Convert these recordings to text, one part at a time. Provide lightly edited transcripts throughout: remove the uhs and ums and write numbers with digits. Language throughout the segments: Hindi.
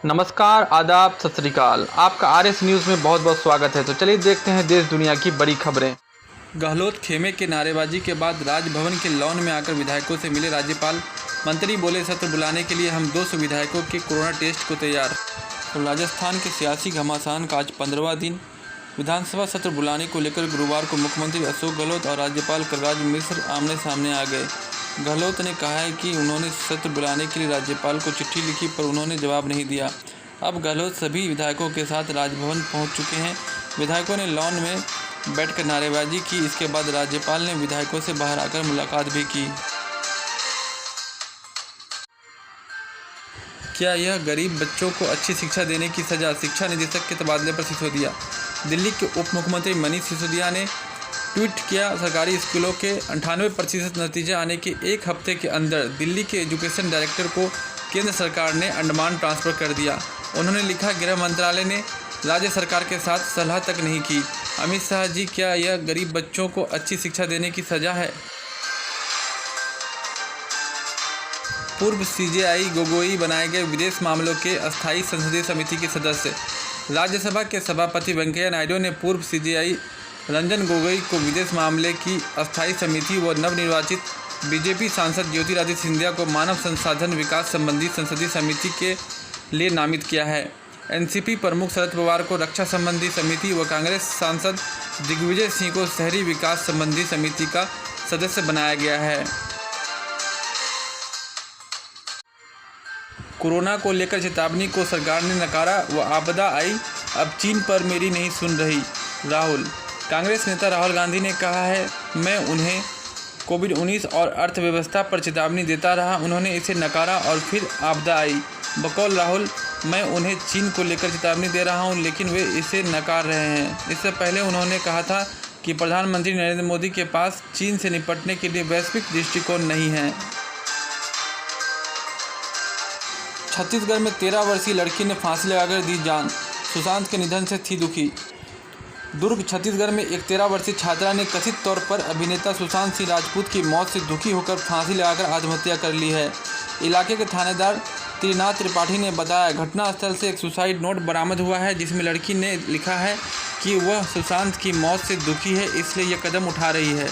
नमस्कार, आदाब, सत श्री अकाल। आपका आरएस न्यूज़ में बहुत बहुत स्वागत है। तो चलिए देखते हैं देश दुनिया की बड़ी खबरें। गहलोत खेमे के नारेबाजी के बाद राजभवन के लॉन में आकर विधायकों से मिले राज्यपाल। मंत्री बोले, सत्र बुलाने के लिए हम 200 विधायकों के कोरोना टेस्ट को तैयार। तो राजस्थान के सियासी घमासान का आज 15वां दिन। विधानसभा सत्र बुलाने को लेकर गुरुवार को मुख्यमंत्री अशोक गहलोत और राज्यपाल कलराज मिश्र आमने सामने आ गए। गहलोत ने कहा है कि उन्होंने सत्र बुलाने के लिए राज्यपाल को चिट्ठी लिखी, पर उन्होंने जवाब नहीं दिया। अब गहलोत सभी विधायकों के साथ राजभवन पहुंच चुके हैं। विधायकों ने लॉन में बैठकर नारेबाजी की। इसके बाद राज्यपाल ने विधायकों से बाहर आकर मुलाकात भी की। क्या यह गरीब बच्चों को अच्छी शिक्षा देने की सजा? शिक्षा निदेशक के तबादले पर सिसोदिया। दिल्ली के उप मुख्यमंत्री मनीष सिसोदिया ने ट्वीट किया, सरकारी स्कूलों के 98% नतीजे आने के एक हफ्ते के अंदर दिल्ली के एजुकेशन डायरेक्टर को केंद्र सरकार ने अंडमान ट्रांसफ़र कर दिया। उन्होंने लिखा, गृह मंत्रालय ने राज्य सरकार के साथ सलाह तक नहीं की। अमित शाह जी, क्या यह गरीब बच्चों को अच्छी शिक्षा देने की सजा है? पूर्व सीजेआई गोगोई बनाए गए विदेश मामलों के अस्थायी संसदीय समिति के सदस्य। राज्यसभा के सभापति वेंकैया नायडू ने पूर्व सीजेआई रंजन गोगोई को विदेश मामले की अस्थायी समिति व नवनिर्वाचित बीजेपी सांसद ज्योतिरादित्य सिंधिया को मानव संसाधन विकास संबंधी संसदीय समिति के लिए नामित किया है। एनसीपी प्रमुख शरद पवार को रक्षा संबंधी समिति व कांग्रेस सांसद दिग्विजय सिंह को शहरी विकास संबंधी समिति का सदस्य बनाया गया है। कोरोना को लेकर चेतावनी को सरकार ने नकारा व आपदा आई, अब चीन पर मेरी नहीं सुन रही। राहुल। कांग्रेस नेता राहुल गांधी ने कहा है, मैं उन्हें कोविड-19 और अर्थव्यवस्था पर चेतावनी देता रहा, उन्होंने इसे नकारा और फिर आपदा आई। बकौल राहुल, मैं उन्हें चीन को लेकर चेतावनी दे रहा हूं, लेकिन वे इसे नकार रहे हैं। इससे पहले उन्होंने कहा था कि प्रधानमंत्री नरेंद्र मोदी के पास चीन से निपटने के लिए वैश्विक दृष्टिकोण नहीं है। छत्तीसगढ़ में 13 वर्षीय लड़की ने फांसी लगाकर दी जान। सुशांत के निधन से थी दुखी। दुर्ग, छत्तीसगढ़ में एक 13 वर्षीय छात्रा ने कथित तौर पर अभिनेता सुशांत सिंह राजपूत की मौत से दुखी होकर फांसी लगाकर आत्महत्या कर ली है। इलाके के थानेदार त्रिनाथ त्रिपाठी ने बताया, घटनास्थल से एक सुसाइड नोट बरामद हुआ है, जिसमें लड़की ने लिखा है कि वह सुशांत की मौत से दुखी है, इसलिए यह कदम उठा रही है।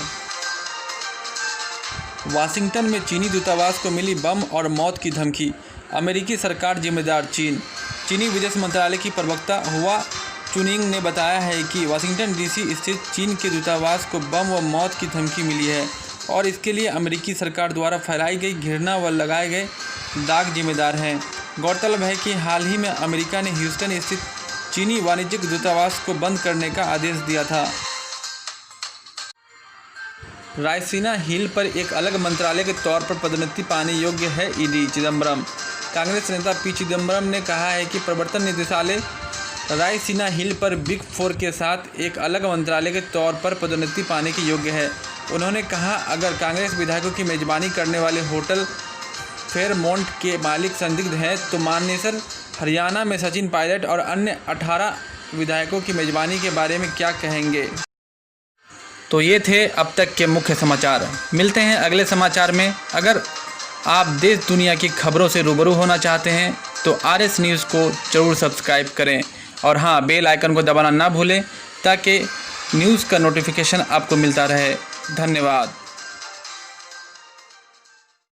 वाशिंगटन में चीनी दूतावास को मिली बम और मौत की धमकी। अमेरिकी सरकार जिम्मेदार। चीनी विदेश मंत्रालय की प्रवक्ता हुआ चुनिंग ने बताया है कि वाशिंगटन डीसी स्थित चीन के दूतावास को बम व मौत की धमकी मिली है और इसके लिए अमेरिकी सरकार द्वारा फैलाई गई घृणा व लगाए गए दाग जिम्मेदार हैं। गौरतलब है कि हाल ही में अमेरिका ने ह्यूस्टन स्थित चीनी वाणिज्यिक दूतावास को बंद करने का आदेश दिया था। रायसीना हिल पर एक अलग मंत्रालय के तौर पर पदोन्नति पाने योग्य है ईडी। चिदम्बरम। कांग्रेस नेता पी चिदम्बरम ने कहा है कि प्रवर्तन निदेशालय रायसीना हिल पर बिग 4 के साथ एक अलग मंत्रालय के तौर पर पदोन्नति पाने के योग्य है। उन्होंने कहा, अगर कांग्रेस विधायकों की मेजबानी करने वाले होटल फेयरमोंट के मालिक संदिग्ध हैं तो माननीय सर, हरियाणा में सचिन पायलट और अन्य 18 विधायकों की मेजबानी के बारे में क्या कहेंगे? तो ये थे अब तक के मुख्य समाचार। मिलते हैं अगले समाचार में। अगर आप देश दुनिया की खबरों से रूबरू होना चाहते हैं तो आरएस न्यूज़ को ज़रूर सब्सक्राइब करें और हाँ, बेल आइकन को दबाना ना भूलें ताकि न्यूज़ का नोटिफिकेशन आपको मिलता रहे। धन्यवाद।